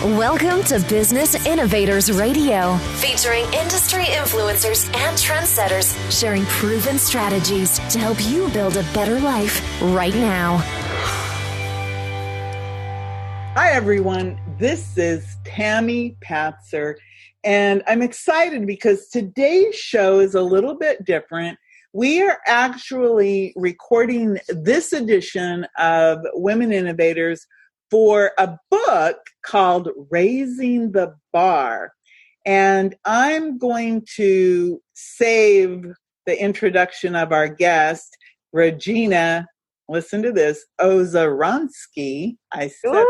Welcome to Business Innovators Radio, featuring industry influencers and trendsetters sharing proven strategies to help you build a better life right now. Hi, everyone. This is Tammy Patzer, and I'm excited because today's show is a little bit different. We are actually recording this edition of Women Innovators for a book called Raising the Bar. And I'm going to save the introduction of our guest, Regena, listen to this, Ozeryansky. I said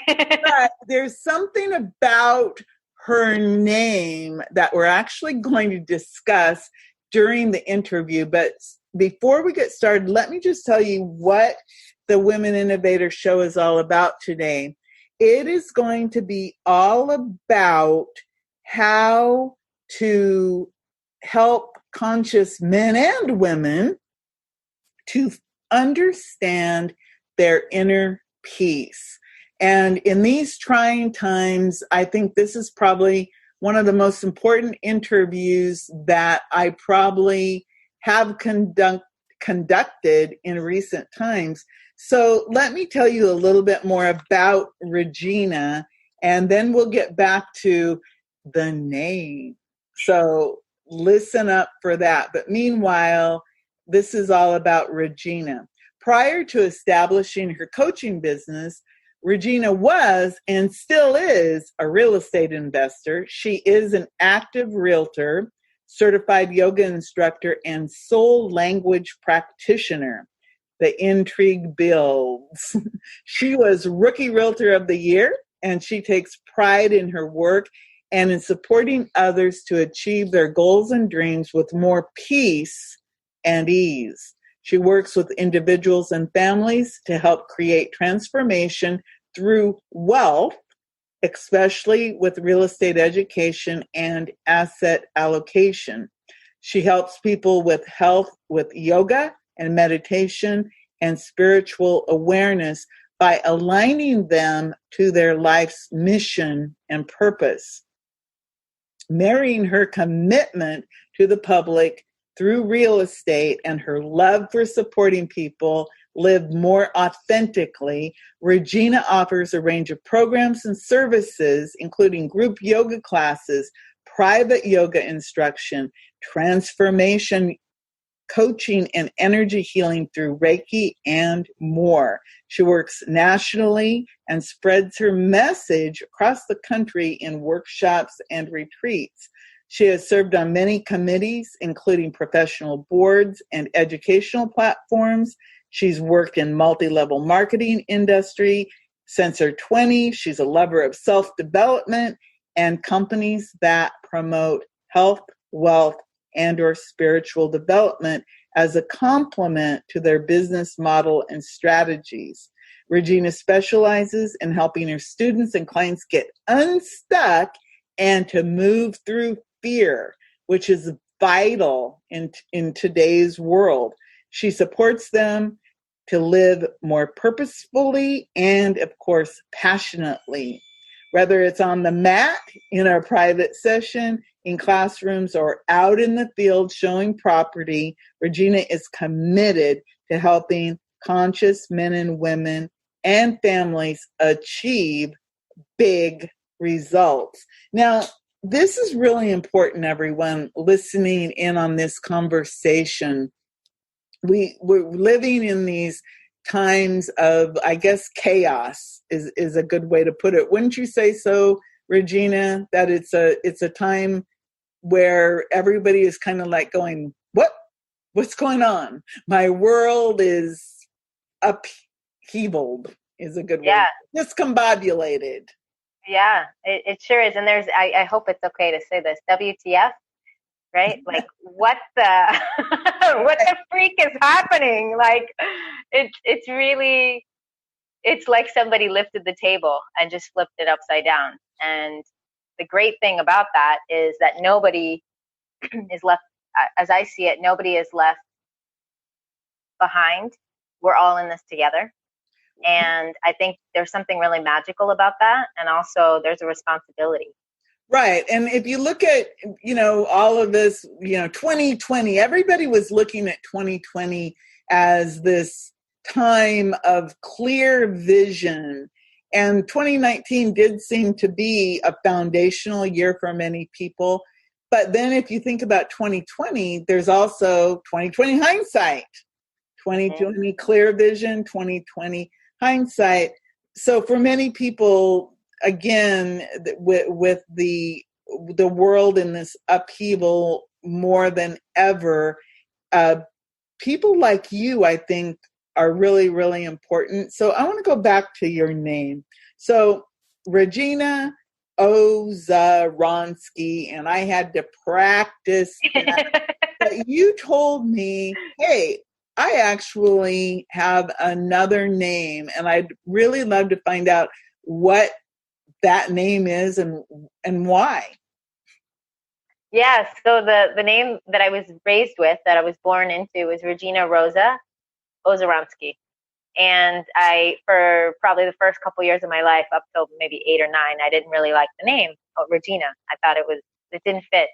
it, but there's something about her name that we're actually going to discuss during the interview. But before we get started, let me just tell you what the Women Innovator Show is all about today. It is going to be all about how to help conscious men and women to understand their inner peace. And in these trying times, I think this is probably one of the most important interviews that I probably have conducted in recent times. So let me tell you a little bit more about Regena, and then we'll get back to the name. So listen up for that. But meanwhile, this is all about Regena. Prior to establishing her coaching business, Regena was and still is a real estate investor. She is an active realtor, certified yoga instructor, and soul language practitioner. The intrigue builds. She was Rookie Realtor of the Year, and she takes pride in her work and in supporting others to achieve their goals and dreams with more peace and ease. She works with individuals and families to help create transformation through wealth, especially with real estate education and asset allocation. She helps people with health with yoga and meditation and spiritual awareness by aligning them to their life's mission and purpose. Marrying her commitment to the public through real estate and her love for supporting people live more authentically, Regena offers a range of programs and services, including group yoga classes, private yoga instruction, transformation coaching, and energy healing through Reiki, and more. She works nationally and spreads her message across the country in workshops and retreats. She has served on many committees, including professional boards and educational platforms. She's worked in multi-level marketing industry since her 20s. She's a lover of self-development and companies that promote health, wealth, and or spiritual development as a complement to their business model and strategies. Regena specializes in helping her students and clients get unstuck and to move through fear, which is vital in today's world. She supports them to live more purposefully and, of course, passionately. Whether it's on the mat, in our private session, in classrooms, or out in the field showing property, Regena is committed to helping conscious men and women and families achieve big results. Now, this is really important, everyone listening in on this conversation. We're living in these times of, I guess, chaos is a good way to put it. Wouldn't you say so, Regena, that it's a time where everybody is kind of like going, what's going on? My world is upheavaled is a good word. Discombobulated. Yeah, it sure is. And I hope it's okay to say this, WTF, right? Like, what the freak is happening? Like, it's really, it's like somebody lifted the table and just flipped it upside down. And the great thing about that is that nobody is left, as I see it, nobody is left behind. We're all in this together. And I think there's something really magical about that. And also there's a responsibility. Right. And if you look at, all of this, 2020, everybody was looking at 2020 as this time of clear vision. And 2019 did seem to be a foundational year for many people. But then if you think about 2020, there's also 2020 hindsight, 2020 clear vision, 2020 hindsight. So for many people, again, with the world in this upheaval more than ever, people like you, I think, are really, really important. So I want to go back to your name. So Regena Ozeryansky, and I had to practice that. But you told me, hey, I actually have another name, and I'd really love to find out what that name is and why. Yeah, so the name that I was raised with, that I was born into, was Regena Rosa-Ozeryansky. And for probably the first couple years of my life, up till maybe 8 or 9, I didn't really like the name Regena. I thought it didn't fit.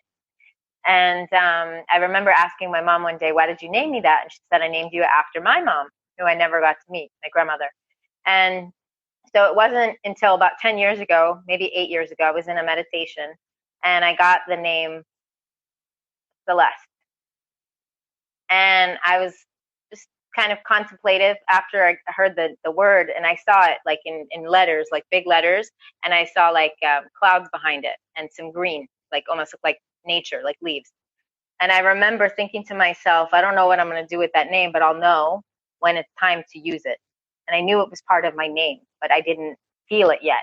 And I remember asking my mom one day, why did you name me that? And she said, I named you after my mom, who I never got to meet, my grandmother. And so it wasn't until about 10 years ago, maybe 8 years ago, I was in a meditation and I got the name Celeste. And I was just kind of contemplative after I heard the word, and I saw it like in letters, like big letters, and I saw like clouds behind it and some green, like almost looked like nature, like leaves. And I remember thinking to myself, I don't know what I'm going to do with that name, but I'll know when it's time to use it. And I knew it was part of my name, but I didn't feel it yet.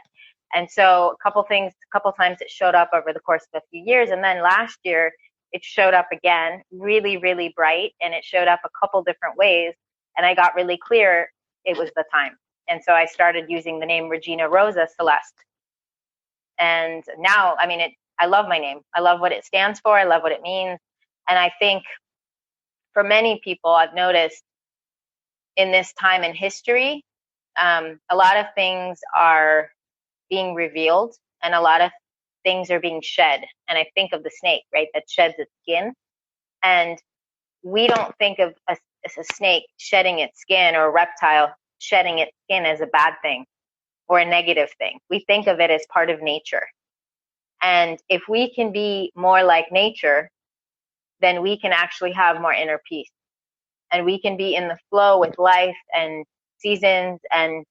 And so a couple times it showed up over the course of a few years. And then last year it showed up again, really, really bright. And it showed up a couple different ways. And I got really clear it was the time. And so I started using the name Regena Rosa-Celeste. And now, I mean, I love my name. I love what it stands for. I love what it means. And I think for many people, I've noticed in this time in history, a lot of things are being revealed and a lot of things are being shed. And I think of the snake, right, that sheds its skin. And we don't think of a snake shedding its skin, or a reptile shedding its skin, as a bad thing or a negative thing. We think of it as part of nature. And if we can be more like nature, then we can actually have more inner peace. And we can be in the flow with life and seasons and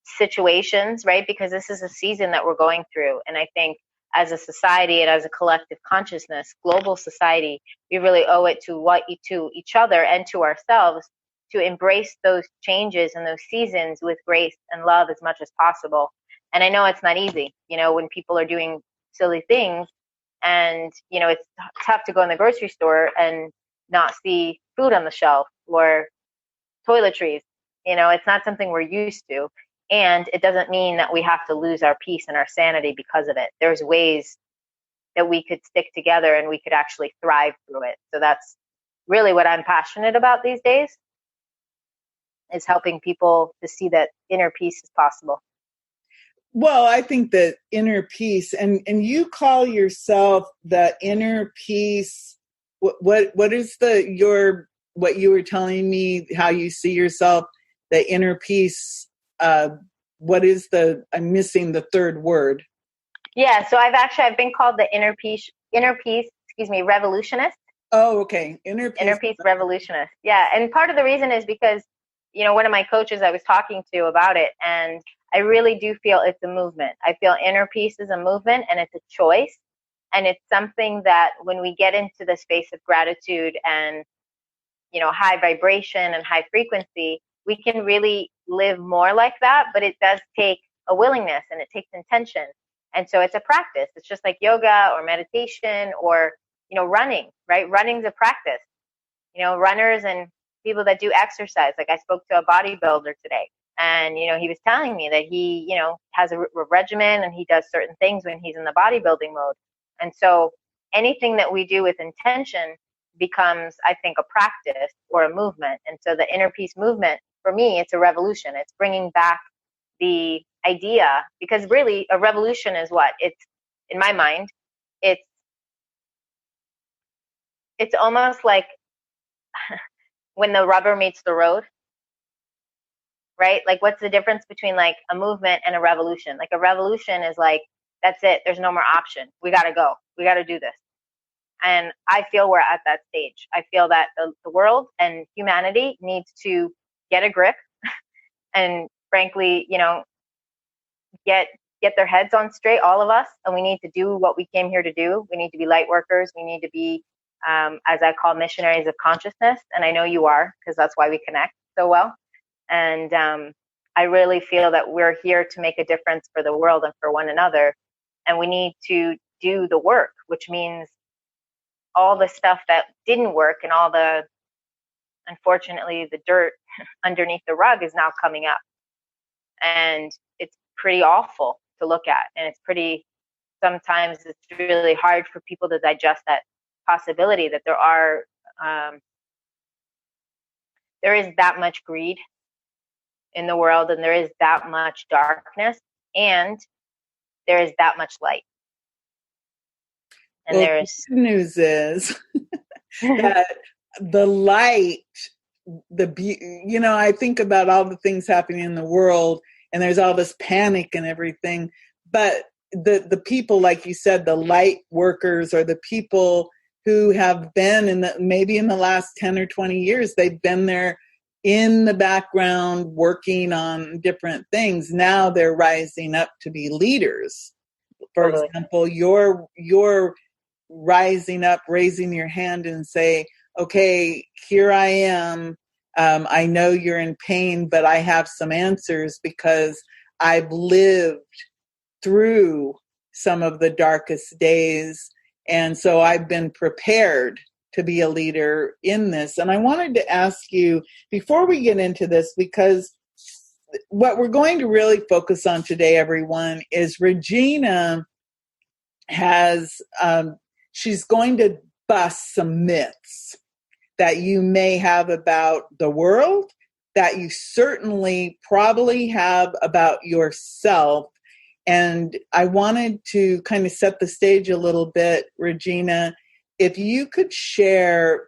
situations, right? Because this is a season that we're going through. And I think as a society and as a collective consciousness, global society, we really owe it to each other and to ourselves to embrace those changes and those seasons with grace and love as much as possible. And I know it's not easy, when people are doing silly things, and, it's tough to go in the grocery store and not see food on the shelf or toiletries. It's not something we're used to. And it doesn't mean that we have to lose our peace and our sanity because of it. There's ways that we could stick together and we could actually thrive through it. So that's really what I'm passionate about these days, is helping people to see that inner peace is possible. Well, I think that inner peace, and you call yourself the inner peace. What is what you were telling me, how you see yourself, the inner peace? I'm missing the third word. Yeah, so I've been called the inner peace, revolutionist. Oh, okay. Inner peace revolutionist. Yeah, and part of the reason is because, one of my coaches I was talking to about it, and I really do feel it's a movement. I feel inner peace is a movement, and it's a choice. And it's something that when we get into the space of gratitude and, high vibration and high frequency, we can really live more like that. But it does take a willingness, and it takes intention. And so it's a practice. It's just like yoga or meditation or, running, right? Running's a practice. Runners and people that do exercise. Like I spoke to a bodybuilder today, and, he was telling me that he, has a regimen and he does certain things when he's in the bodybuilding mode. And so anything that we do with intention becomes, I think, a practice or a movement. And so the inner peace movement for me, it's a revolution. It's bringing back the idea, because really a revolution is what? It's, in my mind, it's almost like when the rubber meets the road, right? Like, what's the difference between like a movement and a revolution? Like, a revolution is like, that's it. There's no more option. We got to go. We got to do this. And I feel we're at that stage. I feel that the world and humanity needs to get a grip and, frankly, get their heads on straight, all of us. And we need to do what we came here to do. We need to be light workers. We need to be, as I call, missionaries of consciousness. And I know you are, because that's why we connect so well. And I really feel that we're here to make a difference for the world and for one another. And we need to do the work, which means all the stuff that didn't work and all the, unfortunately, the dirt underneath the rug is now coming up. And it's pretty awful to look at. And it's pretty, sometimes it's really hard for people to digest that possibility that there is that much greed in the world, and there is that much darkness, and there is that much light. And well, the good news is that the light, I think about all the things happening in the world, and there's all this panic and everything, but the people, like you said, the light workers, are the people who have been maybe in the last 10 or 20 years, they've been there in the background working on different things. Now they're rising up to be leaders. For example, you're rising up, raising your hand and say, okay, here I am. I know you're in pain, but I have some answers because I've lived through some of the darkest days. And so I've been prepared to be a leader in this. And I wanted to ask you, before we get into this, because what we're going to really focus on today, everyone, is Regena has, she's going to bust some myths that you may have about the world, that you certainly probably have about yourself. And I wanted to kind of set the stage a little bit, Regena, if you could share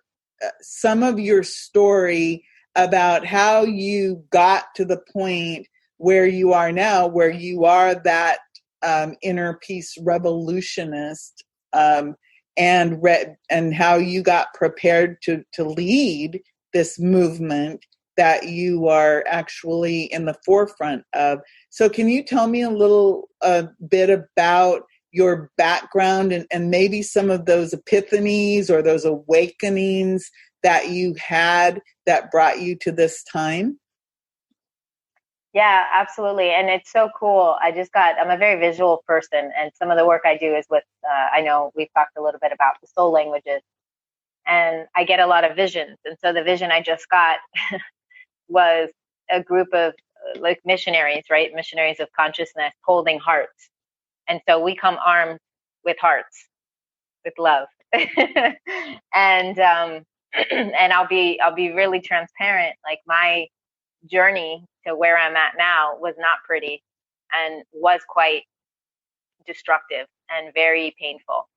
some of your story about how you got to the point where you are now, where you are that inner peace revolutionist, and how you got prepared to lead this movement that you are actually in the forefront of. So can you tell me a bit about your background and maybe some of those epiphanies or those awakenings that you had that brought you to this time? Yeah, absolutely. And it's so cool. I'm a very visual person, and some of the work I do is with, I know we've talked a little bit about the soul languages, and I get a lot of visions. And so the vision I just got was a group of like missionaries, right? Missionaries of consciousness holding hearts. And so we come armed with hearts, with love. And I'll be really transparent. Like, my journey to where I'm at now was not pretty and was quite destructive and very painful.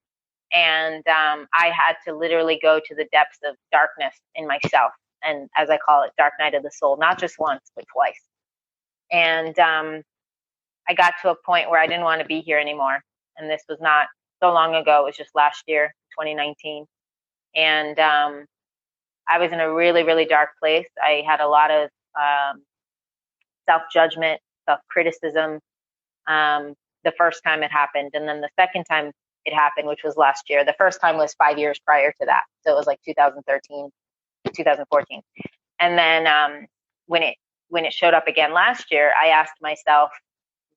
And I had to literally go to the depths of darkness in myself. And as I call it, dark night of the soul, not just once, but twice. And I got to a point where I didn't want to be here anymore. And this was not so long ago. It was just last year, 2019. And I was in a really, really dark place. I had a lot of self-judgment, self-criticism the first time it happened. And then the second time it happened, which was last year. The first time was 5 years prior to that. So it was like 2013, 2014. And then when it showed up again last year, I asked myself,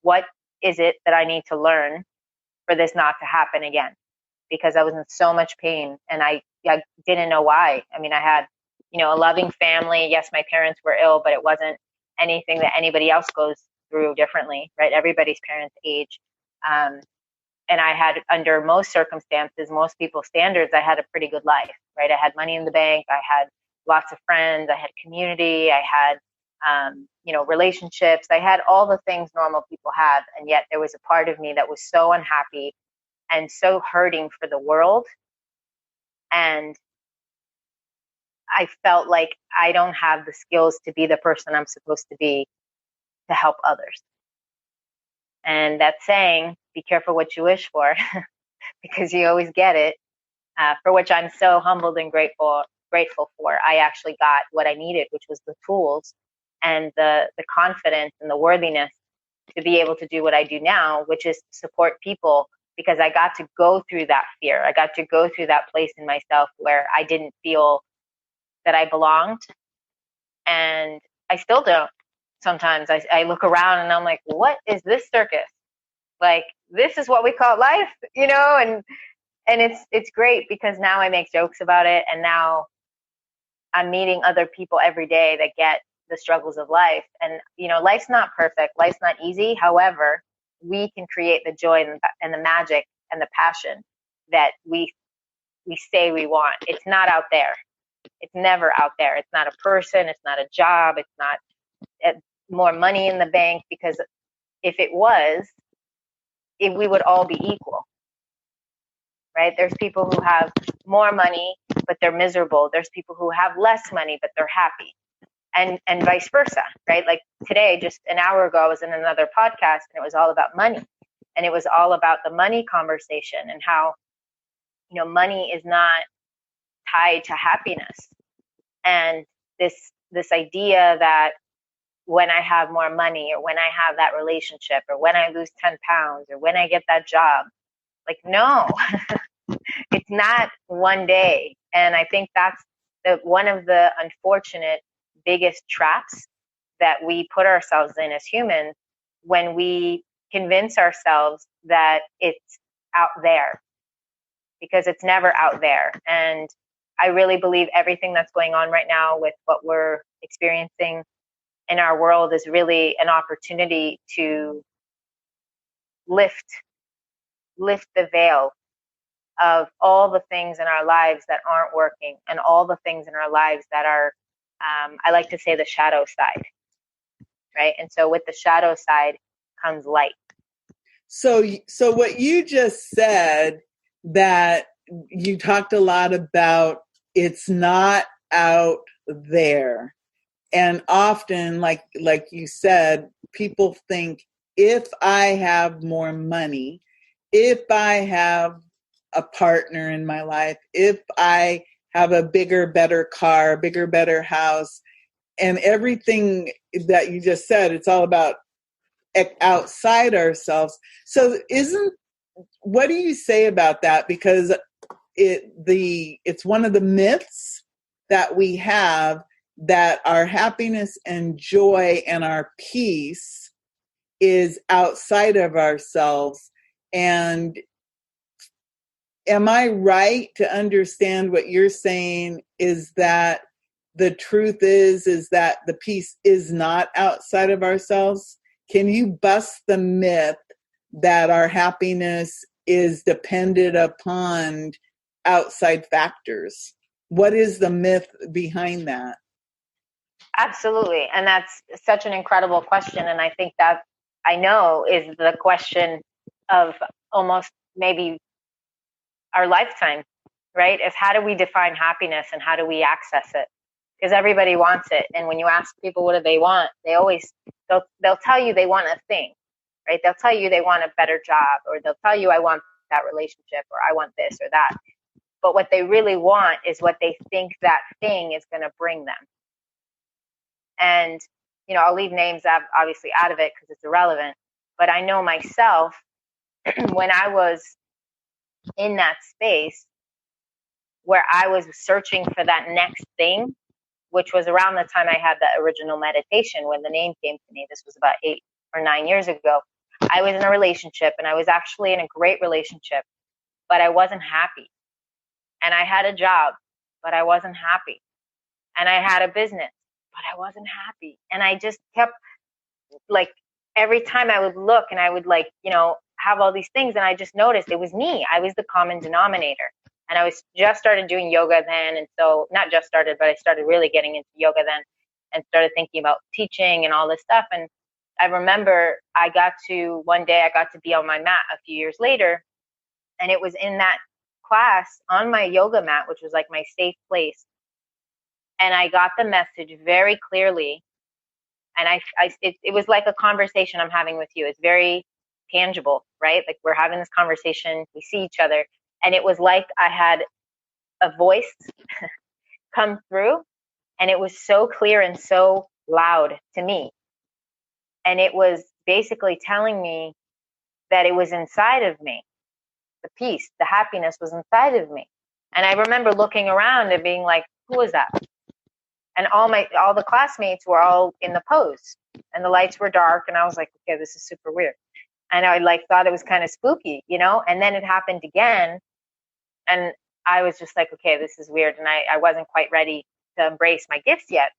what is it that I need to learn for this not to happen again? Because I was in so much pain, and I didn't know why. I mean, I had, a loving family. Yes, my parents were ill, but it wasn't anything that anybody else goes through differently, right? Everybody's parents age. And I had, under most circumstances, most people's standards, I had a pretty good life, right? I had money in the bank. I had lots of friends. I had community. I had relationships. I had all the things normal people have. And yet there was a part of me that was so unhappy and so hurting for the world. And I felt like I don't have the skills to be the person I'm supposed to be to help others. And that saying, be careful what you wish for, because you always get it, for which I'm so humbled and grateful for. I actually got what I needed, which was the tools and the confidence and the worthiness to be able to do what I do now, which is support people, because I got to go through that fear. I got to go through that place in myself where I didn't feel that I belonged. And I still don't. Sometimes I look around and I'm like, what is this circus? Like, this is what we call life, and it's great because now I make jokes about it. And now I'm meeting other people every day that get the struggles of life. And, life's not perfect. Life's not easy. However, we can create the joy and the magic and the passion that we say we want. It's not out there. It's never out there. It's not a person. It's not a job. It's not more money in the bank, because if it was, we would all be equal, right? There's people who have more money, but they're miserable. There's people who have less money, but they're happy, and vice versa, right? Like today, just an hour ago, I was in another podcast and it was all about money, and it was all about the money conversation and how, money is not tied to happiness. And this idea that when I have more money, or when I have that relationship, or when I lose 10 pounds, or when I get that job, like, no, it's not one day. And I think that's one of the unfortunate biggest traps that we put ourselves in as humans, when we convince ourselves that it's out there, because it's never out there. And I really believe everything that's going on right now with what we're experiencing in our world is really an opportunity to lift the veil of all the things in our lives that aren't working, and all the things in our lives that are, I like to say, the shadow side, right? And so with the shadow side comes light. So what you just said, that you talked a lot about, it's not out there. And often, like you said, people think, if I have more money, if I have a partner in my life, if I have a bigger, better car, bigger, better house, and everything that you just said, it's all about outside ourselves. So what do you say about that? Because it's one of the myths that we have, that our happiness and joy and our peace is outside of ourselves. And am I right to understand what you're saying is that the truth is that the peace is not outside of ourselves? Can you bust the myth that our happiness is dependent upon outside factors? What is the myth behind that? Absolutely. And that's such an incredible question. And I think that, I know, is the question of almost maybe our lifetime, right? Is how do we define happiness and how do we access it? Because everybody wants it. And when you ask people what do they want, they'll tell you they want a thing, right? They'll tell you they want a better job, or they'll tell you I want that relationship, or I want this or that. But what they really want is what they think that thing is going to bring them. And, I'll leave names obviously out of it because it's irrelevant. But I know myself, when I was in that space where I was searching for that next thing, which was around the time I had the original meditation when the name came to me. This was about 8 or 9 years ago. I was in a relationship, and I was actually in a great relationship, but I wasn't happy. And I had a job, but I wasn't happy. And I had a business, but I wasn't happy. And I just kept, like, every time I would look and I would, like, have all these things, and I just noticed it was me. I was the common denominator. And I was just started doing yoga then. And so not just started, but I started really getting into yoga then. and started thinking about teaching and all this stuff. And I remember one day I got to be on my mat a few years later, and it was in that class on my yoga mat, which was like my safe place. And I got the message very clearly. And it was like a conversation I'm having with you. It's very tangible, right? Like we're having this conversation, we see each other. And it was like I had a voice come through, and it was so clear and so loud to me. And it was basically telling me that it was inside of me. The peace, the happiness was inside of me. And I remember looking around and being like, who was that? And all the classmates were all in the pose, and the lights were dark. And I was like, okay, this is super weird. And I thought it was kind of spooky, and then it happened again. And I was just like, okay, this is weird. And I wasn't quite ready to embrace my gifts yet.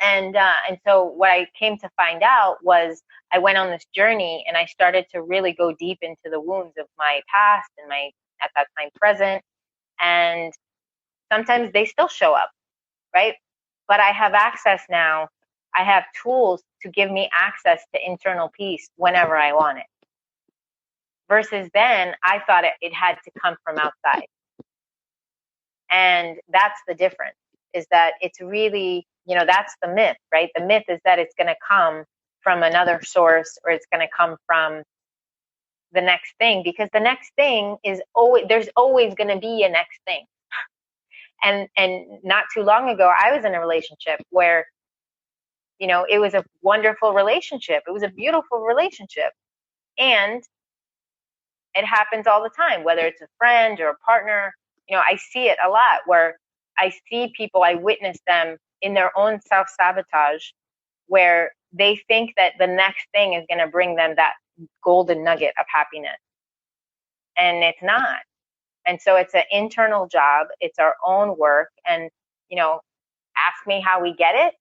And so what I came to find out was I went on this journey, and I started to really go deep into the wounds of my past and my, at that time, present. And sometimes they still show up, right? But I have access now. I have tools to give me access to internal peace whenever I want it. Versus then, I thought it had to come from outside. And that's the difference, is that it's really, that's the myth, right? The myth is that it's going to come from another source, or it's going to come from the next thing, because the next thing is there's always going to be a next thing. And not too long ago, I was in a relationship where, it was a wonderful relationship. It was a beautiful relationship. And it happens all the time, whether it's a friend or a partner. I see it a lot where I see people, I witness them in their own self-sabotage, where they think that the next thing is going to bring them that golden nugget of happiness. And it's not. And so it's an internal job. It's our own work. And, ask me how we get it.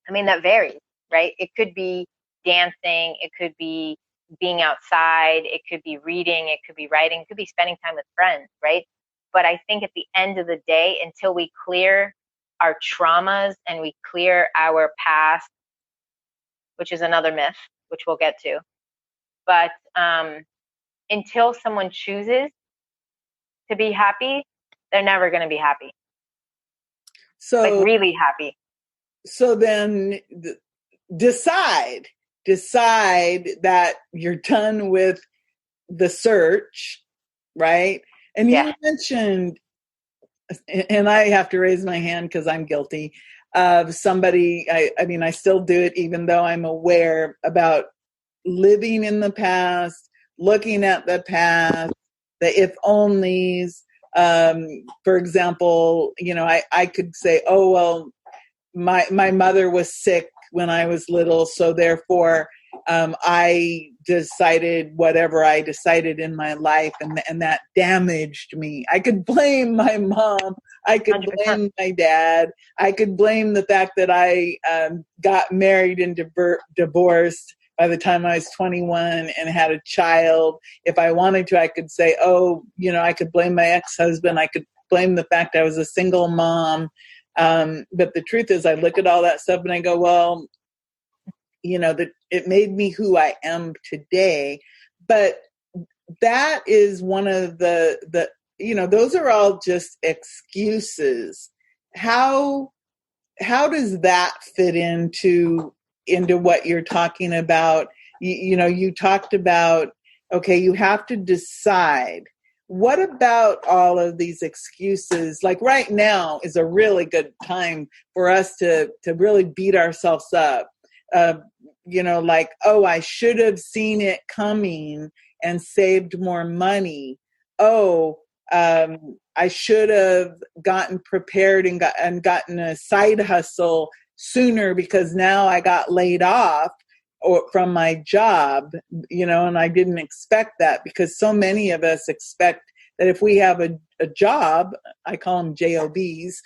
I mean, that varies, right? It could be dancing. It could be being outside. It could be reading. It could be writing. It could be spending time with friends, right? But I think at the end of the day, until we clear our traumas and we clear our past, which is another myth, which we'll get to, but until someone chooses to be happy, they're never going to be happy. So, like really happy. So then decide that you're done with the search, right? And you mentioned, and I have to raise my hand because I'm guilty of somebody, I still do it even though I'm aware about living in the past, looking at the past, the if onlys. For example, I could say, oh, well, my mother was sick when I was little, so therefore I decided whatever I decided in my life, and that damaged me. I could blame my mom. I could 100%. Blame my dad. I could blame the fact that I got married and divorced by the time I was 21 and had a child. If I wanted to, I could say, oh, I could blame my ex-husband. I could blame the fact I was a single mom. But the truth is, I look at all that stuff and I go, well, that it made me who I am today. But that is one of the those are all just excuses. How does that fit into what you're talking about? You talked about, okay, you have to decide. What about all of these excuses? Like right now is a really good time for us to really beat ourselves up. Like, oh, I should have seen it coming and saved more money. Oh, I should have gotten prepared and gotten a side hustle sooner because now I got laid off from my job, and I didn't expect that, because so many of us expect that if we have a job, I call them JOBs,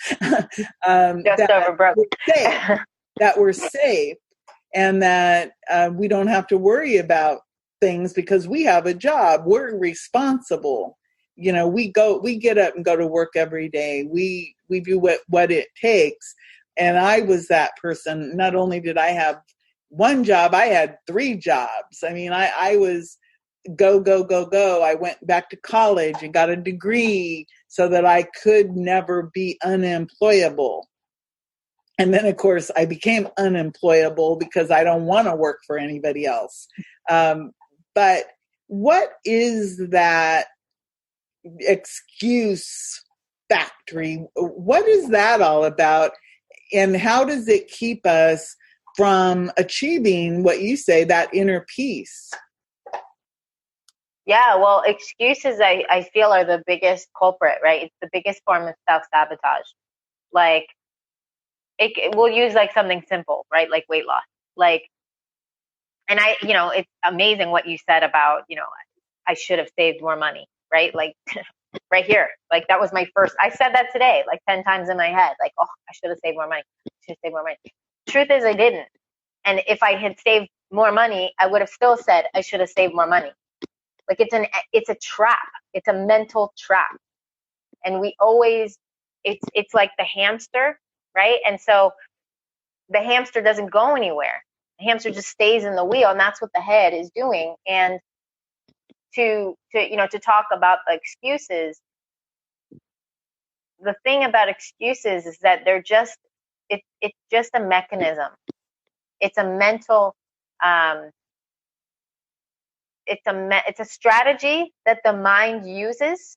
that we're safe and that we don't have to worry about things because we have a job. We're responsible. We get up and go to work every day. We do what it takes. And I was that person. Not only did I have one job, I had 3 jobs. I mean, I was go, go, go, go. I went back to college and got a degree so that I could never be unemployable. And then, of course, I became unemployable because I don't want to work for anybody else. But what is that excuse factory? What is that all about? And how does it keep us from achieving what you say, that inner peace? Yeah, well, excuses I feel are the biggest culprit, right? It's the biggest form of self-sabotage. Like, we'll use like something simple, right? Like weight loss. Like, and it's amazing what you said about, I should have saved more money, right? Like right here, like that was my first, I said that today, like 10 times in my head, like, oh, I should have saved more money. I should have saved more money. Truth is I didn't. And if I had saved more money, I would have still said I should have saved more money. Like it's a trap. It's a mental trap. And we always, it's like the hamster, right? And so the hamster doesn't go anywhere. The hamster just stays in the wheel, and that's what the head is doing. And to talk about the excuses, the thing about excuses is that they're just, it's just a mechanism. It's a mental, it's a strategy that the mind uses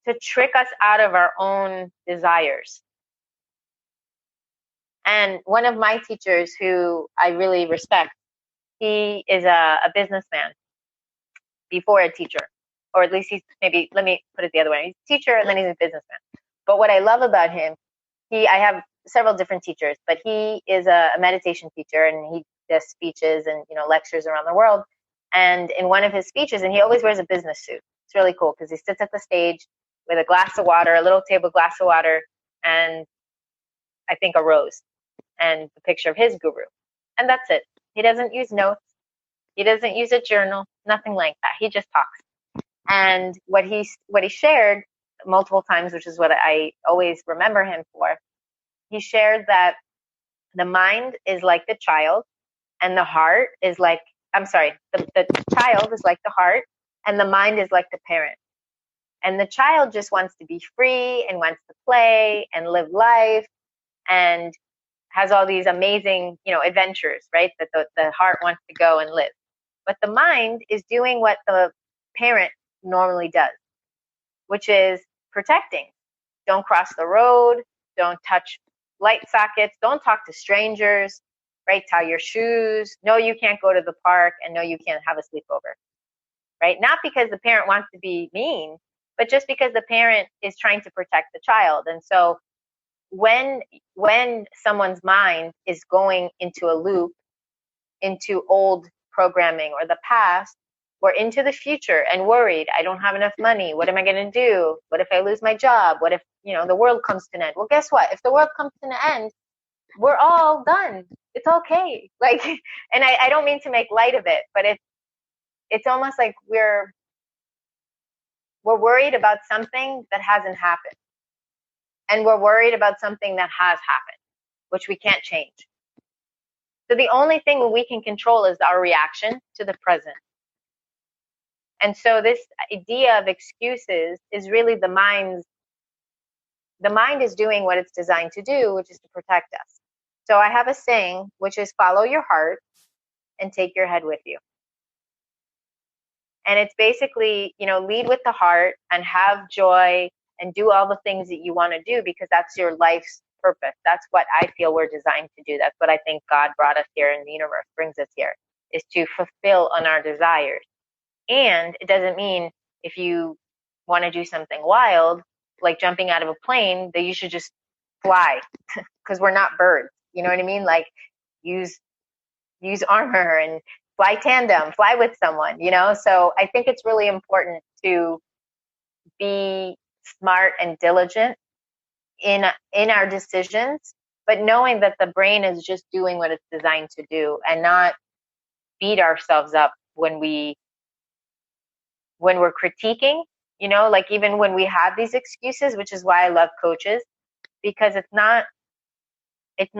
to trick us out of our own desires. And one of my teachers who I really respect, he is a businessman before a teacher, or at least maybe, let me put it the other way. He's a teacher and then he's a businessman. But what I love about him, I have several different teachers, but he is a meditation teacher, and he does speeches and, lectures around the world. And in one of his speeches, and he always wears a business suit. It's really cool because he sits at the stage with a glass of water, a little table glass of water, and I think a rose and the picture of his guru. And that's it. He doesn't use notes. He doesn't use a journal, nothing like that. He just talks. And what he shared multiple times, which is what I always remember him for, he shared that the mind is like the child, and the heart is like, the child is like the heart, and the mind is like the parent. And the child just wants to be free and wants to play and live life and has all these amazing, adventures, right? That the heart wants to go and live. But the mind is doing what the parent normally does, which is protecting. Don't cross the road. Don't touch light sockets. Don't talk to strangers, right? Tie your shoes. No, you can't go to the park. And no, you can't have a sleepover, right? Not because the parent wants to be mean, but just because the parent is trying to protect the child. And so when someone's mind is going into a loop, into old programming or the past, or into the future and worried, I don't have enough money. What am I going to do? What if I lose my job? What if, the world comes to an end? Well, guess what? If the world comes to an end, we're all done. It's okay. Like, and I don't mean to make light of it, but it's almost like we're worried about something that hasn't happened. And we're worried about something that has happened, which we can't change. So the only thing we can control is our reaction to the present. And so this idea of excuses is really the mind is doing what it's designed to do, which is to protect us. So I have a saying, which is follow your heart and take your head with you. And it's basically, lead with the heart and have joy and do all the things that you want to do, because that's your life's purpose. That's what I feel we're designed to do. That's what I think God brought us here in the universe, brings us here, is to fulfill on our desires. And it doesn't mean if you want to do something wild, like jumping out of a plane, that you should just fly, because we're not birds. You know what I mean? Like use armor and fly tandem, fly with someone, So I think it's really important to be smart and diligent in our decisions, but knowing that the brain is just doing what it's designed to do, and not beat ourselves up when we're critiquing, like even when we have these excuses, which is why I love coaches, because it's not it's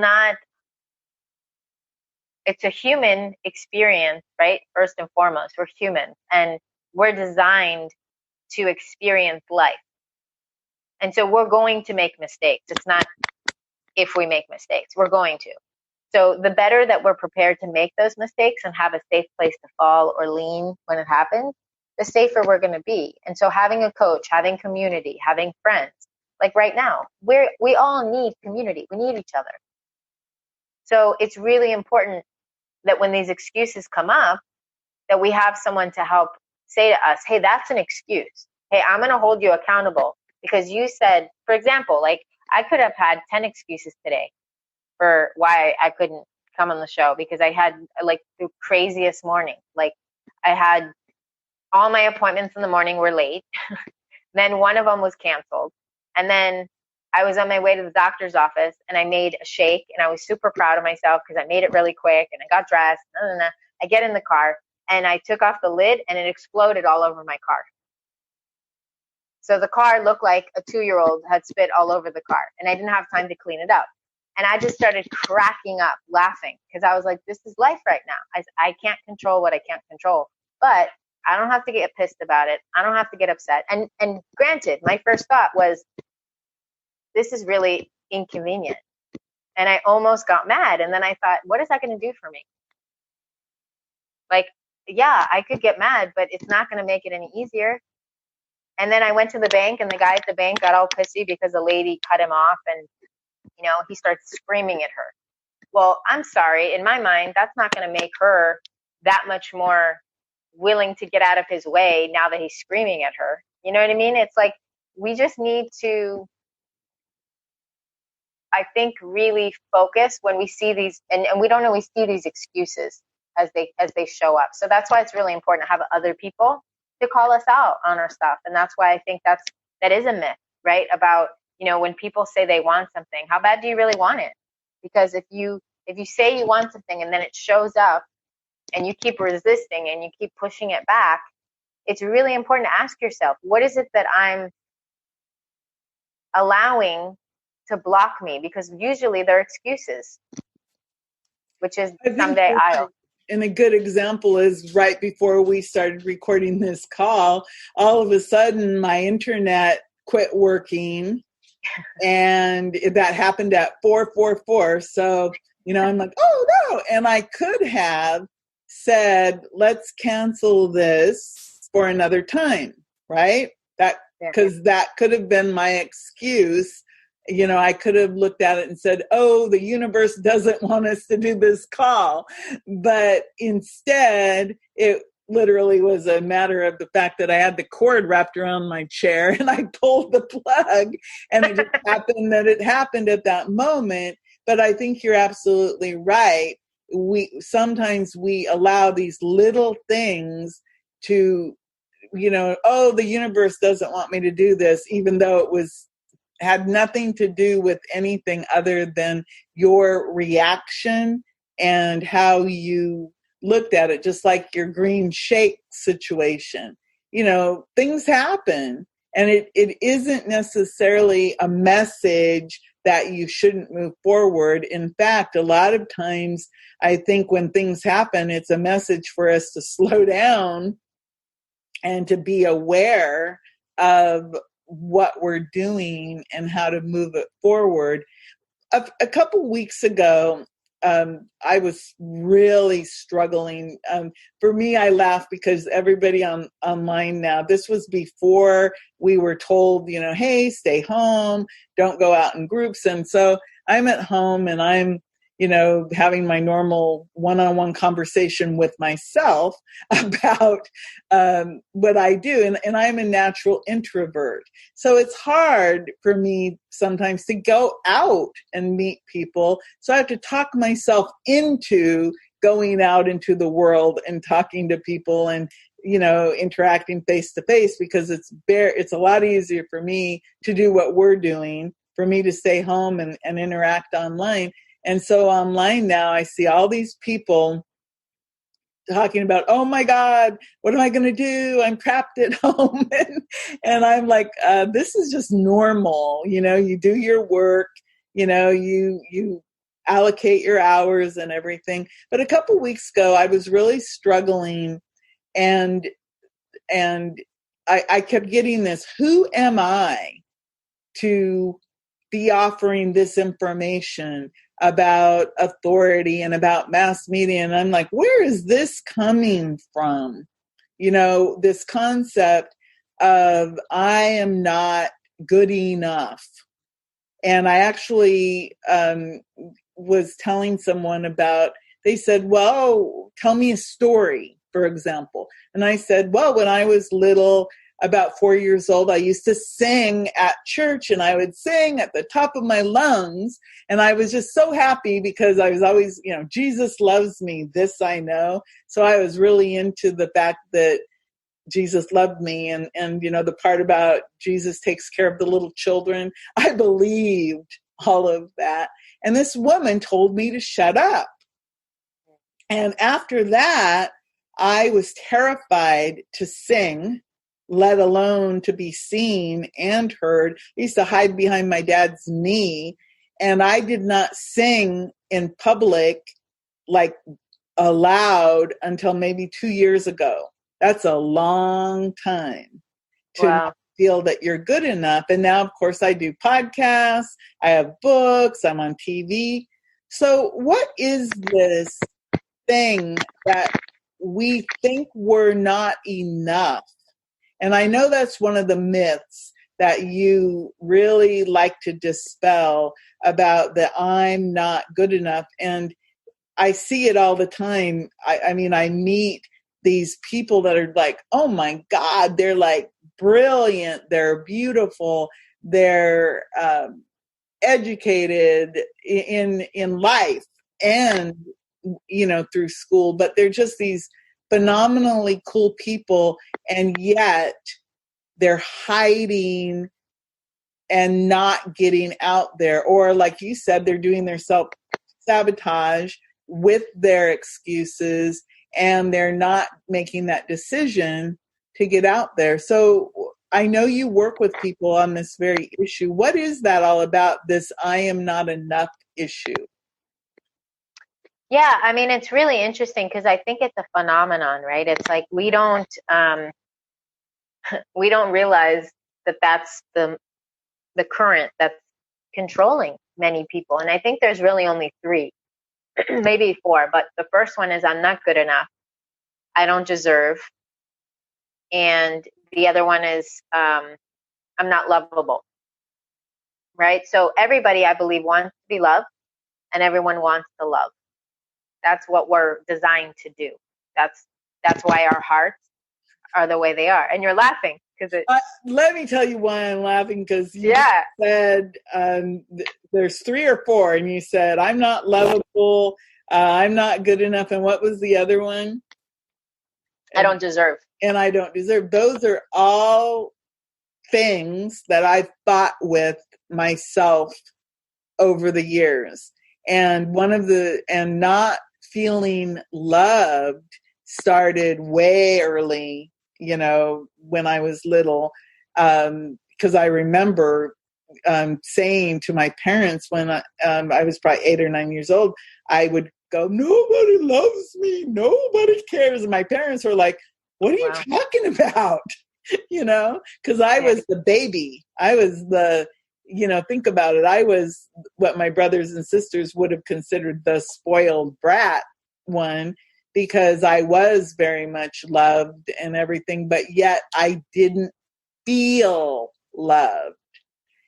a human experience, right? First and foremost, we're humans and we're designed to experience life. And so we're going to make mistakes. It's not if we make mistakes, we're going to. So the better that we're prepared to make those mistakes and have a safe place to fall or lean when it happens, the safer we're going to be. And so having a coach, having community, having friends, like right now, we all need community. We need each other. So it's really important that when these excuses come up, that we have someone to help say to us, hey, that's an excuse. Hey, I'm going to hold you accountable because you said, for example, like I could have had 10 excuses today for why I couldn't come on the show because I had like the craziest morning. Like I had all my appointments in the morning were late. Then one of them was canceled. And then I was on my way to the doctor's office and I made a shake and I was super proud of myself because I made it really quick and I got dressed. I get in the car and I took off the lid and it exploded all over my car. So the car looked like a 2-year-old had spit all over the car and I didn't have time to clean it up. And I just started cracking up laughing because I was like, this is life right now. I can't control what I can't control, but I don't have to get pissed about it. I don't have to get upset. And granted, my first thought was, this is really inconvenient. And I almost got mad. And then I thought, what is that going to do for me? Like, yeah, I could get mad, but it's not going to make it any easier. And then I went to the bank and the guy at the bank got all pissy because the lady cut him off and, he starts screaming at her. Well, I'm sorry. In my mind, that's not going to make her that much more willing to get out of his way now that he's screaming at her. You know what I mean? It's like, we just need to, I think, really focus when we see these, and we don't always see these excuses as they show up. So that's why it's really important to have other people to call us out on our stuff. And that's why I think that is a myth, right? About, when people say they want something, how bad do you really want it? Because if you say you want something and then it shows up and you keep resisting and you keep pushing it back, it's really important to ask yourself, what is it that I'm allowing to block me? Because usually they're excuses, which is someday I'll. And a good example is right before we started recording this call, all of a sudden my internet quit working and that happened at 4:44. So, I'm like, oh no. And I could have said, let's cancel this for another time, right? Because that could have been my excuse. I could have looked at it and said, oh, the universe doesn't want us to do this call. But instead, it literally was a matter of the fact that I had the cord wrapped around my chair and I pulled the plug and it just happened that it happened at that moment. But I think you're absolutely right. Sometimes we allow these little things to, oh, the universe doesn't want me to do this, even though it had nothing to do with anything other than your reaction and how you looked at it, just like your green shake situation. Things happen and it isn't necessarily a message that you shouldn't move forward. In fact, a lot of times I think when things happen, it's a message for us to slow down and to be aware of what we're doing and how to move it forward. A couple weeks ago, I was really struggling. For me, I laugh because everybody online now, this was before we were told, hey, stay home, don't go out in groups. And so I'm at home and I'm, having my normal one-on-one conversation with myself about what I do. And I'm a natural introvert. So it's hard for me sometimes to go out and meet people. So I have to talk myself into going out into the world and talking to people and, interacting face to face, because it's a lot easier for me to do what we're doing, for me to stay home and interact online. And so online now, I see all these people talking about, oh my God, what am I going to do? I'm trapped at home. And I'm like, this is just normal. You do your work, you allocate your hours and everything. But a couple weeks ago, I was really struggling, and I kept getting this, who am I to be offering this information about authority and about mass media? And I'm like, where is this coming from? This concept of I am not good enough. And I actually was telling someone about, they said, well, tell me a story, for example. And I said, well, when I was little, about 4 years old, I used to sing at church, and I would sing at the top of my lungs. And I was just so happy because I was always, Jesus loves me, this I know. So I was really into the fact that Jesus loved me, and the part about Jesus takes care of the little children. I believed all of that. And this woman told me to shut up. And after that, I was terrified to sing, let alone to be seen and heard. I used to hide behind my dad's knee, and I did not sing in public, like aloud, until maybe 2 years ago. That's a long time to feel that you're good enough. And now, of course, I do podcasts, I have books, I'm on TV. So what is this thing that we think we're not enough? And I know that's one of the myths that you really like to dispel, about that I'm not good enough. And I see it all the time. I mean, I meet these people that are like, oh my God, they're like brilliant, they're beautiful, they're educated in life and, through school, but they're just these phenomenally cool people, and yet they're hiding and not getting out there. Or like you said, they're doing their self-sabotage with their excuses, and they're not making that decision to get out there. So I know you work with people on this very issue. What is that all about, this I am not enough issue? Yeah, I mean, it's really interesting because I think it's a phenomenon, right? It's like we don't realize that that's the current that's controlling many people. And I think there's really only three, maybe four. But the first one is I'm not good enough, I don't deserve, and the other one is I'm not lovable, right? So everybody, I believe, wants to be loved, and everyone wants to love. That's what we're designed to do. That's why our hearts are the way they are. And you're laughing because let me tell you why I'm laughing, because you said there's three or four, and you said I'm not lovable, I'm not good enough, and what was the other one? I don't deserve. And I don't deserve. Those are all things that I've fought with myself over the years. And not feeling loved started way early, when I was little. Because I remember saying to my parents when I was probably 8 or 9 years old, I would go, nobody loves me, nobody cares. And my parents were like, what are you talking about? Because I was the baby. I was the, think about it. I was what my brothers and sisters would have considered the spoiled brat one, because I was very much loved and everything, but yet I didn't feel loved.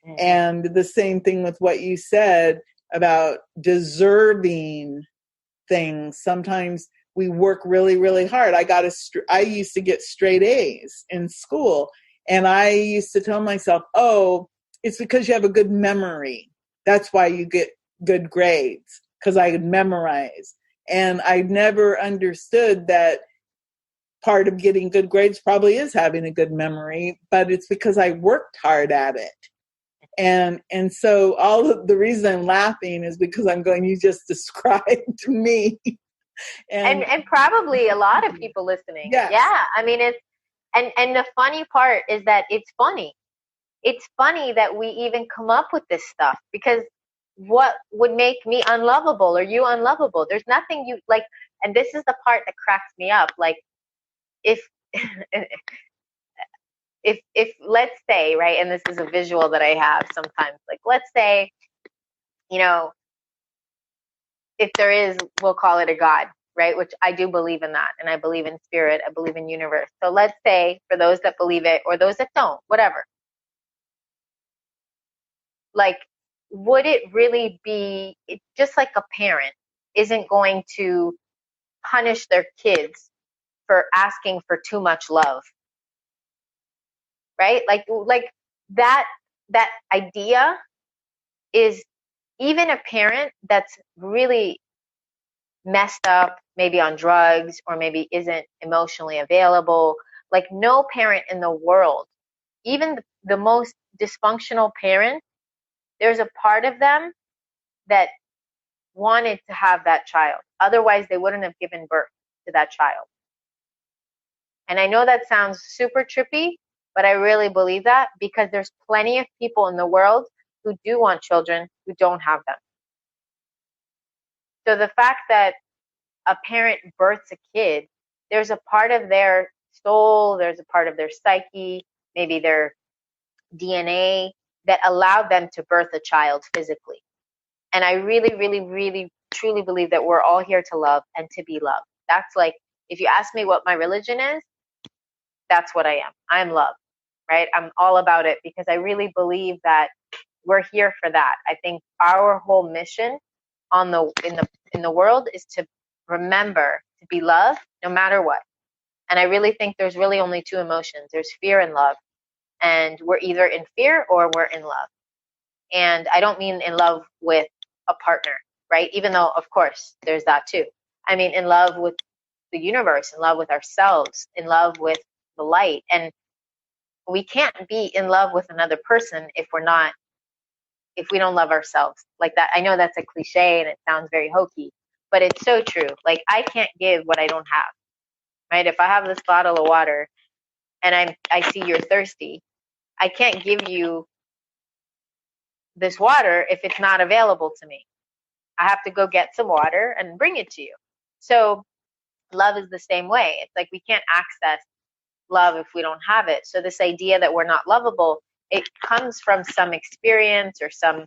Mm-hmm. And the same thing with what you said about deserving things. Sometimes we work really, really hard. I used to get straight A's in school, and I used to tell myself, oh, it's because you have a good memory. That's why you get good grades, because I could memorize. And I never understood that part of getting good grades probably is having a good memory, but it's because I worked hard at it. And so all of the reason I'm laughing is because I'm going, you just described me. and probably a lot of people listening. Yes. Yeah. I mean, and the funny part is that it's funny. It's funny that we even come up with this stuff, because what would make me unlovable or you unlovable? There's nothing you like. And this is the part that cracks me up. Like, if if let's say, right, and this is a visual that I have sometimes, like, let's say, you know, if there is, we'll call it a God, right? Which I do believe in that. And I believe in spirit. I believe in universe. So let's say, for those that believe it or those that don't, whatever, like, would it really be just like a parent isn't going to punish their kids for asking for too much love, right? Like that idea is, even a parent that's really messed up, maybe on drugs, or maybe isn't emotionally available, like, no parent in the world, even the most dysfunctional parent, there's a part of them that wanted to have that child. Otherwise, they wouldn't have given birth to that child. And I know that sounds super trippy, but I really believe that, because there's plenty of people in the world who do want children who don't have them. So the fact that a parent births a kid, there's a part of their soul, there's a part of their psyche, maybe their DNA, that allowed them to birth a child physically. And I really, really, really, truly believe that we're all here to love and to be loved. That's like, if you ask me what my religion is, that's what I am. I'm love, right? I'm all about it, because I really believe that we're here for that. I think our whole mission in the world is to remember to be loved no matter what. And I really think there's really only two emotions. There's fear and love. And we're either in fear or we're in love. And I don't mean in love with a partner, right? Even though, of course, there's that too. I mean in love with the universe, in love with ourselves, in love with the light. And we can't be in love with another person if we don't love ourselves like that. I know that's a cliche and it sounds very hokey, but it's so true. Like, I can't give what I don't have, right? If I have this bottle of water and I see you're thirsty, I can't give you this water if it's not available to me. I have to go get some water and bring it to you. So love is the same way. It's like we can't access love if we don't have it. So this idea that we're not lovable, it comes from some experience or some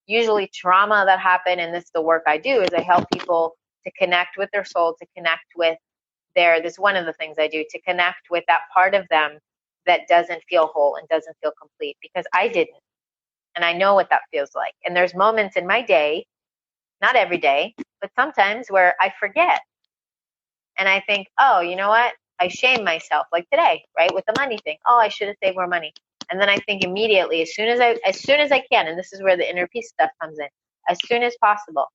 usually trauma that happened. And this is the work I do, is I help people to connect with their soul, to connect with this is one of the things I do, to connect with that part of them that doesn't feel whole and doesn't feel complete, because I didn't. And I know what that feels like. And there's moments in my day, not every day, but sometimes, where I forget. And I think, oh, you know what? I shame myself, like today, right? With the money thing. Oh, I should have saved more money. And then I think immediately, as soon as I can, and this is where the inner peace stuff comes in, as soon as possible,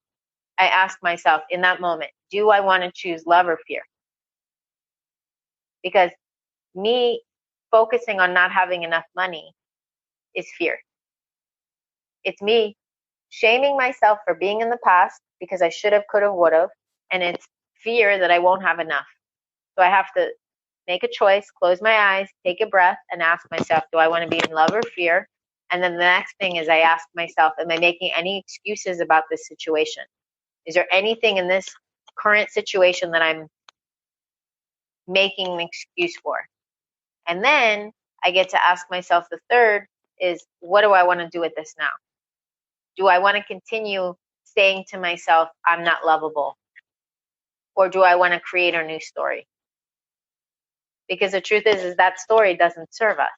I ask myself in that moment, do I want to choose love or fear? Because me focusing on not having enough money is fear. It's me shaming myself for being in the past because I should have, could have, would have, and it's fear that I won't have enough. So I have to make a choice, close my eyes, take a breath, and ask myself, do I want to be in love or fear? And then the next thing is I ask myself, am I making any excuses about this situation? Is there anything in this current situation that I'm making an excuse for? And then I get to ask myself, the third is, what do I want to do with this now? Do I want to continue saying to myself, I'm not lovable? Or do I want to create a new story? Because the truth is that story doesn't serve us.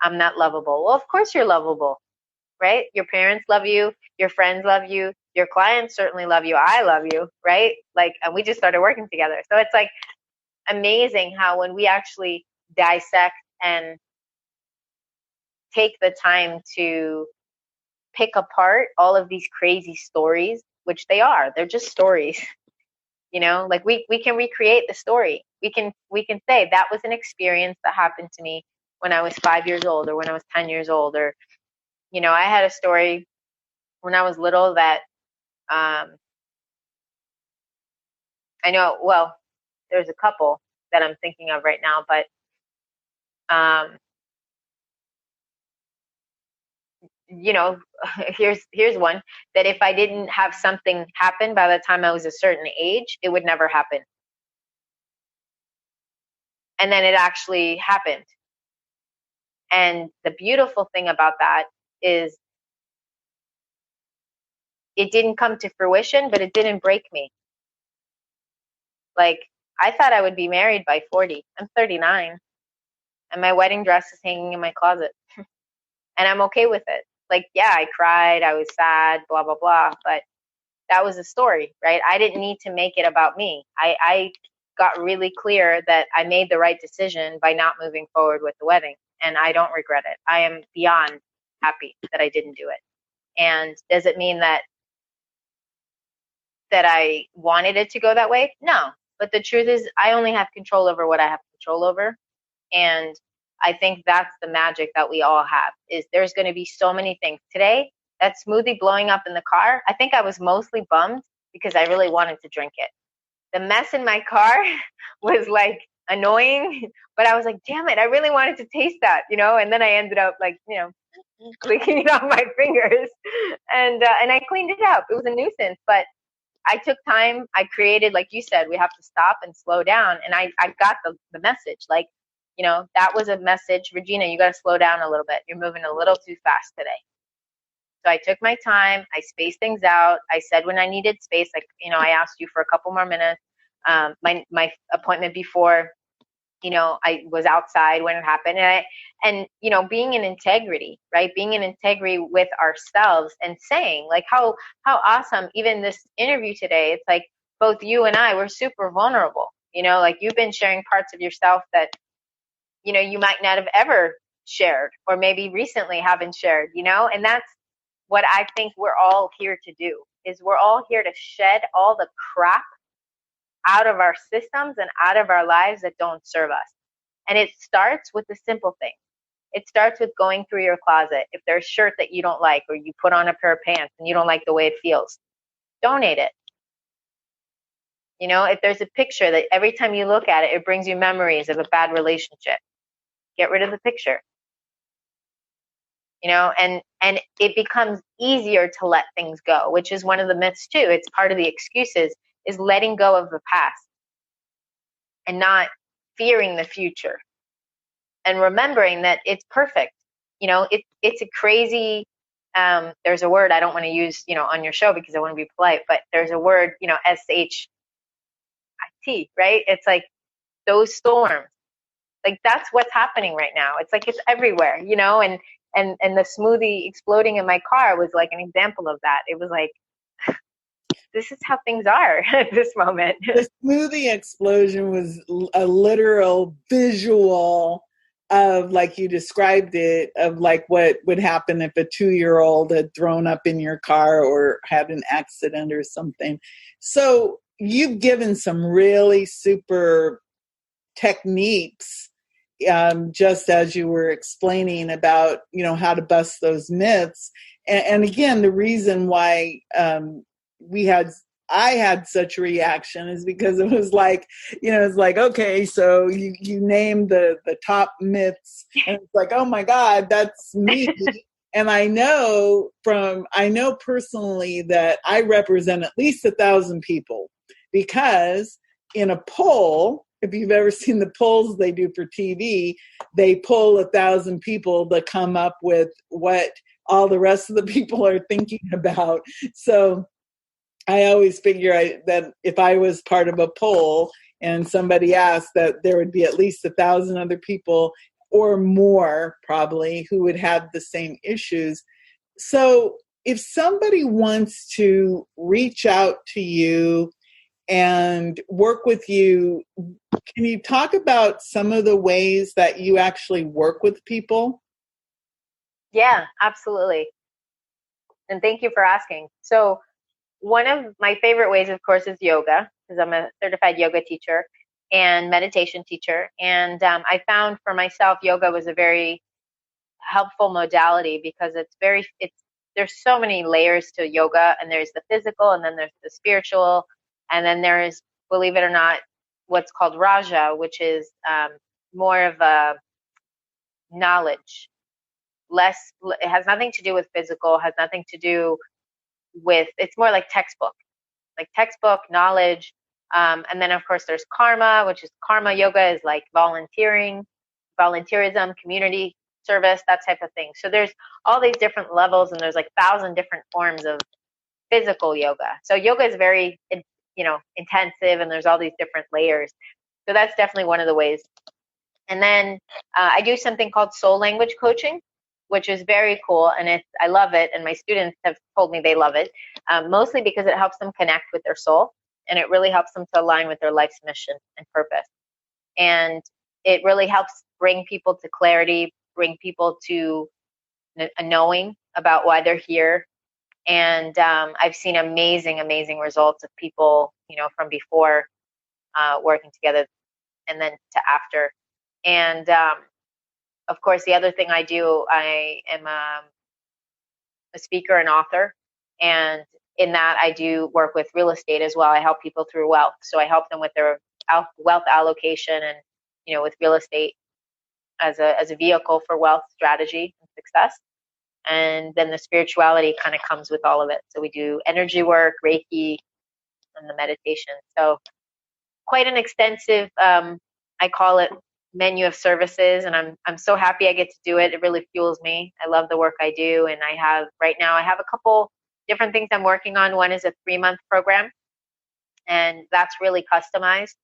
I'm not lovable. Well, of course you're lovable, right? Your parents love you. Your friends love you. Your clients certainly love you. I love you, right? Like, and we just started working together. So it's like amazing how when we actually dissect and take the time to pick apart all of these crazy stories, which they are, they're just stories. You know, like we can recreate the story. We can say that was an experience that happened to me when I was 5 years old, or when I was 10 years old, or, you know, I had a story when I was little that I know, well, there's a couple that I'm thinking of right now, but you know, here's one, that if I didn't have something happen by the time I was a certain age, it would never happen. And then it actually happened. And the beautiful thing about that is it didn't come to fruition, but it didn't break me. Like, I thought I would be married by 40. I'm 39. And my wedding dress is hanging in my closet. And I'm okay with it. Like, yeah, I cried, I was sad, blah, blah, blah. But that was the story, right? I didn't need to make it about me. I got really clear that I made the right decision by not moving forward with the wedding. And I don't regret it. I am beyond happy that I didn't do it. And does it mean that I wanted it to go that way? No. But the truth is, I only have control over what I have control over. And I think that's the magic that we all have, is there's going to be so many things. Today, that smoothie blowing up in the car, I think I was mostly bummed because I really wanted to drink it. The mess in my car was like annoying, but I was like, damn it, I really wanted to taste that, you know? And then I ended up like, you know, clicking it off my fingers, and I cleaned it up. It was a nuisance, but I took time. I created, like you said, we have to stop and slow down. And I got the message. Like, you know, that was a message. Regena, you got to slow down a little bit. You're moving a little too fast today. So I took my time. I spaced things out. I said when I needed space, like, you know, I asked you for a couple more minutes. My appointment before, you know, I was outside when it happened. And you know, being in integrity, right? Being in integrity with ourselves and saying like how awesome, even this interview today, it's like both you and I were super vulnerable, you know, like you've been sharing parts of yourself that, you know, you might not have ever shared, or maybe recently haven't shared, you know, and that's what I think we're all here to do, is we're all here to shed all the crap out of our systems and out of our lives that don't serve us. And it starts with the simple thing. It starts with going through your closet. If there's a shirt that you don't like, or you put on a pair of pants and you don't like the way it feels, donate it. You know, if there's a picture that every time you look at it, it brings you memories of a bad relationship, get rid of the picture. You know, and it becomes easier to let things go, which is one of the myths too. It's part of the excuses, is letting go of the past and not fearing the future, and remembering that it's perfect. You know, it's a crazy, there's a word I don't want to use, you know, on your show because I want to be polite, but there's a word, you know, SHIT, right? It's like those storms, like that's what's happening right now. It's like it's everywhere, you know, and the smoothie exploding in my car was like an example of that. It was like, this is how things are at this moment. The smoothie explosion was a literal visual of, like you described it, of like what would happen if a 2-year-old had thrown up in your car or had an accident or something. So you've given some really super techniques, just as you were explaining about, you know, how to bust those myths. And again, the reason why I had such a reaction is because it was like, you know, it's like, okay, so you named the top myths, and it's like, oh my God, that's me. And I know personally that I represent at least 1,000 people, because in a poll, if you've ever seen the polls they do for TV, they poll 1,000 people to come up with what all the rest of the people are thinking about. So I always figure that if I was part of a poll and somebody asked, that there would be at least 1,000 other people or more probably who would have the same issues. So if somebody wants to reach out to you and work with you, can you talk about some of the ways that you actually work with people? Yeah, absolutely. And thank you for asking. So one of my favorite ways, of course, is yoga, because I'm a certified yoga teacher and meditation teacher. And I found for myself, yoga was a very helpful modality because there's so many layers to yoga, and there's the physical, and then there's the spiritual, and then there is, believe it or not, what's called Raja, which is more of a knowledge. it has nothing to do with physical, has nothing to do with, it's more like textbook knowledge. And then of course there's karma, which is karma yoga is like volunteerism, community service, that type of thing. So there's all these different levels, and there's like 1,000 different forms of physical yoga. So yoga is very, intensive, and there's all these different layers. So that's definitely one of the ways. And then I do something called soul language coaching, which is very cool, and I love it, and my students have told me they love it, mostly because it helps them connect with their soul, and it really helps them to align with their life's mission and purpose. And it really helps bring people to clarity, bring people to a knowing about why they're here. And I've seen amazing, amazing results of people, from before working together and then to after. And of course, the other thing I do, I am a speaker and author. And in that, I do work with real estate as well. I help people through wealth. So I help them with their wealth allocation and, with real estate as a vehicle for wealth strategy and success. And then the spirituality kind of comes with all of it. So we do energy work, Reiki, and the meditation. So quite an extensive, I call it menu of services, and I'm so happy I get to do it. It really fuels me. I love the work I do, and right now I have a couple different things I'm working on. One is a 3-month program, and that's really customized.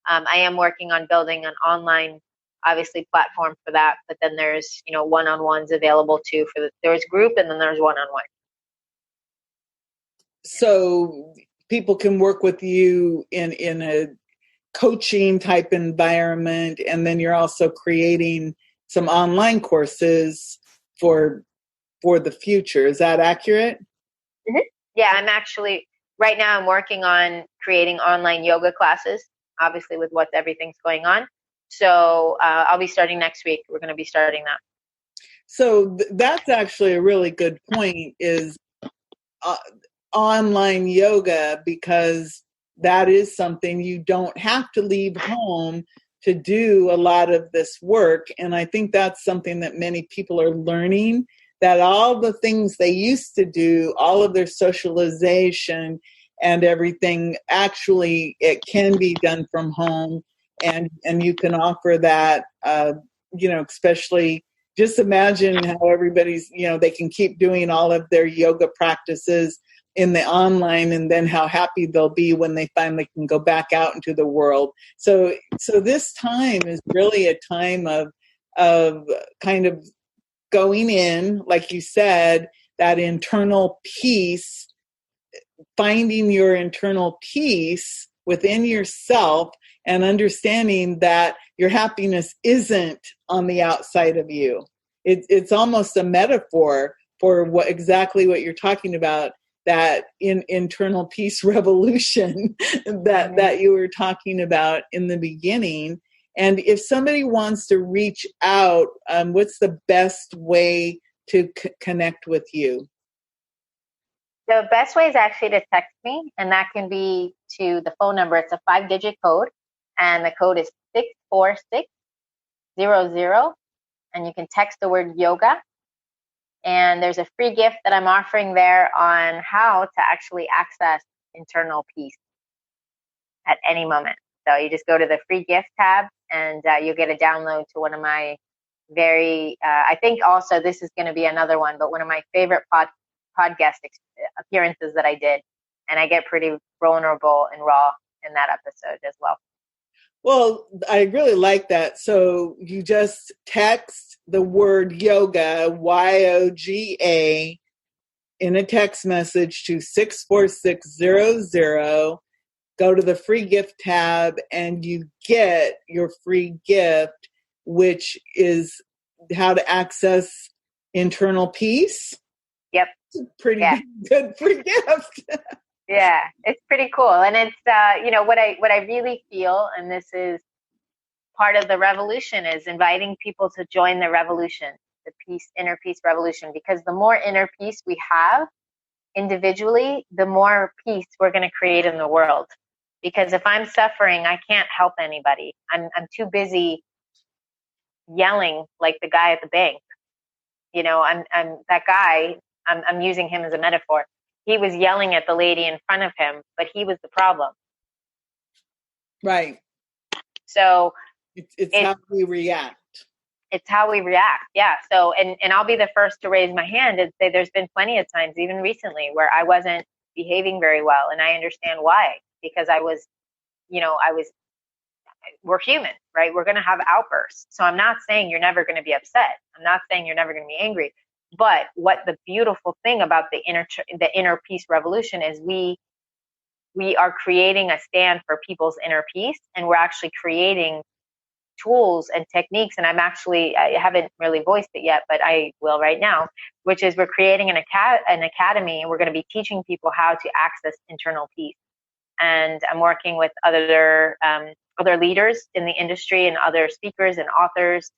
I am working on building an online, obviously, platform for that, but then there's one-on-ones available too. There's group, and then there's one-on-one. So people can work with you in a coaching type environment, and then you're also creating some online courses for the future. Is that accurate? Mm-hmm. Yeah, right now I'm working on creating online yoga classes, obviously with everything's going on. So I'll be starting next week. We're going to be starting that. So that's actually a really good point, is online yoga, because that is something you don't have to leave home to do a lot of this work. And I think that's something that many people are learning, that all the things they used to do, all of their socialization and everything, actually it can be done from home. And you can offer that, especially just imagine how everybody's, they can keep doing all of their yoga practices in the online, and then how happy they'll be when they finally can go back out into the world. So this time is really a time of kind of going in, like you said, that internal peace, finding your internal peace within yourself, and understanding that your happiness isn't on the outside of you. It's almost a metaphor for exactly what you're talking about, that internal peace revolution that you were talking about in the beginning. And if somebody wants to reach out, what's the best way to connect with you? The best way is actually to text me, and that can be to the phone number. It's a 5-digit code, and the code is 64600, and you can text the word yoga. And there's a free gift that I'm offering there on how to actually access internal peace at any moment. So you just go to the free gift tab, and you'll get a download to one of my I think also this is going to be another one, but one of my favorite podcast appearances that I did. And I get pretty vulnerable and raw in that episode as well. Well, I really like that. So you just text the word yoga, YOGA, in a text message to 64600, go to the free gift tab, and you get your free gift, which is how to access internal peace. Yep. It's a pretty good free gift. Yeah, it's pretty cool. And it's, what I really feel, and this is part of the revolution, is inviting people to join the revolution, the inner peace revolution, because the more inner peace we have individually, the more peace we're going to create in the world. Because if I'm suffering, I can't help anybody. I'm too busy yelling like the guy at the bank. You know, I'm that guy, I'm using him as a metaphor. He was yelling at the lady in front of him, but he was the problem. Right. So it's how we react. It's how we react. Yeah. So, and I'll be the first to raise my hand and say there's been plenty of times, even recently, where I wasn't behaving very well. And I understand why, because we're human, right? We're going to have outbursts. So I'm not saying you're never going to be upset. I'm not saying you're never going to be angry. But what the beautiful thing about the inner peace revolution is we are creating a stand for people's inner peace, and we're actually creating tools and techniques. And I haven't really voiced it yet, but I will right now, which is we're creating an academy, and we're going to be teaching people how to access internal peace. And I'm working with other leaders in the industry and other speakers and authors.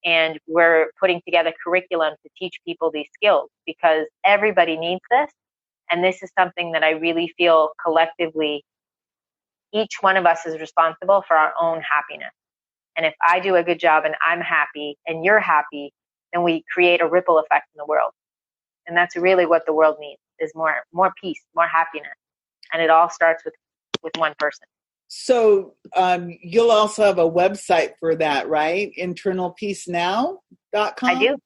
And we're putting together curriculum to teach people these skills, because everybody needs this. And this is something that I really feel collectively, each one of us is responsible for our own happiness. And if I do a good job and I'm happy and you're happy, then we create a ripple effect in the world. And that's really what the world needs, is more peace, more happiness. And it all starts with one person. So you'll also have a website for that, right? internalpeacenow.com? I do.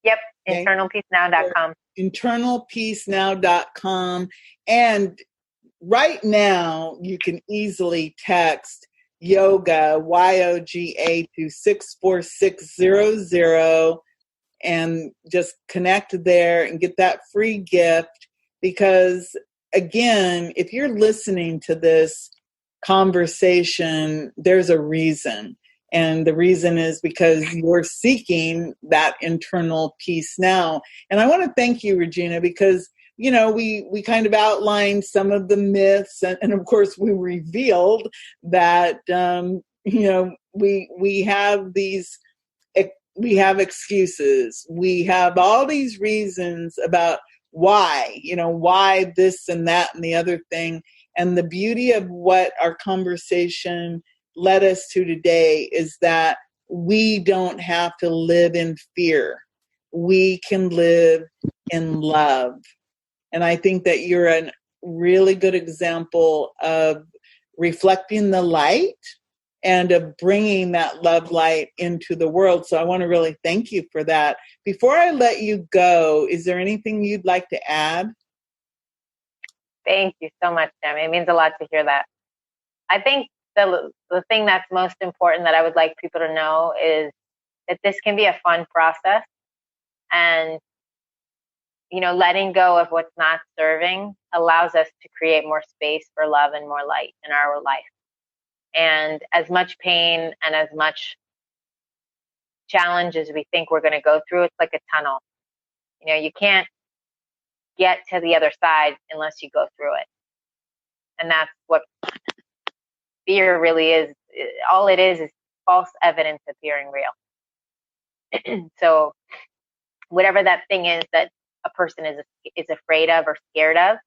Yep. Okay. internalpeacenow.com. internalpeacenow.com. And right now you can easily text yoga, YOGA, to 64600 and just connect there and get that free gift. Because again, if you're listening to this conversation, there's a reason. And the reason is because you're seeking that internal peace now. And I want to thank you, Regena, because, you know, we kind of outlined some of the myths, and of course we revealed that, we have excuses. We have all these reasons about why this and that and the other thing. And the beauty of what our conversation led us to today is that we don't have to live in fear. We can live in love. And I think that you're a really good example of reflecting the light and of bringing that love light into the world. So I want to really thank you for that. Before I let you go, is there anything you'd like to add? Thank you so much, Tammy. It means a lot to hear that. I think the thing that's most important that I would like people to know is that this can be a fun process, and letting go of what's not serving allows us to create more space for love and more light in our life. And as much pain and as much challenge as we think we're going to go through, it's like a tunnel. You can't get to the other side unless you go through it. And that's what fear really is. All it is false evidence appearing real. So whatever that thing is that a person is afraid of or scared of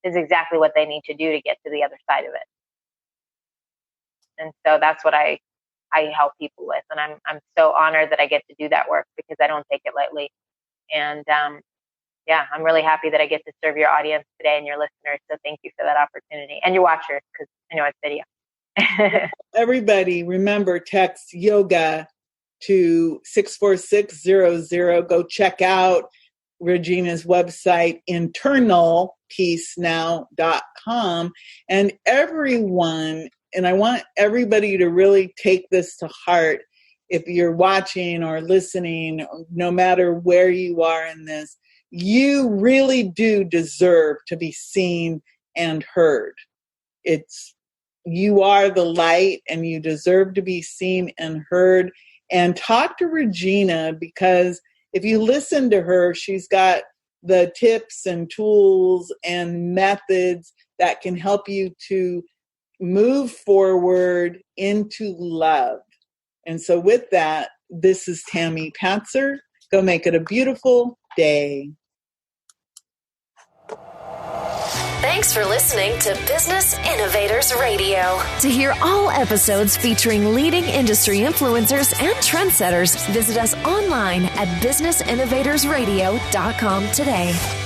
is exactly what they need to do to get to the other side of it. And so that's what I help people with. And I'm so honored that I get to do that work, because I don't take it lightly. And I'm really happy that I get to serve your audience today and your listeners. So thank you for that opportunity, and your watchers, because I know it's video. Everybody, remember, text yoga to 64600. Go check out Regena's website, internalpeacenow.com. And everyone, and I want everybody to really take this to heart. If you're watching or listening, no matter where you are in this, you really do deserve to be seen and heard. You are the light, and you deserve to be seen and heard. And talk to Regena, because if you listen to her, she's got the tips and tools and methods that can help you to move forward into love. And so with that, this is Tammy Patzer. Go make it a beautiful day. Thanks for listening to Business Innovators Radio. To hear all episodes featuring leading industry influencers and trendsetters, visit us online at businessinnovatorsradio.com today.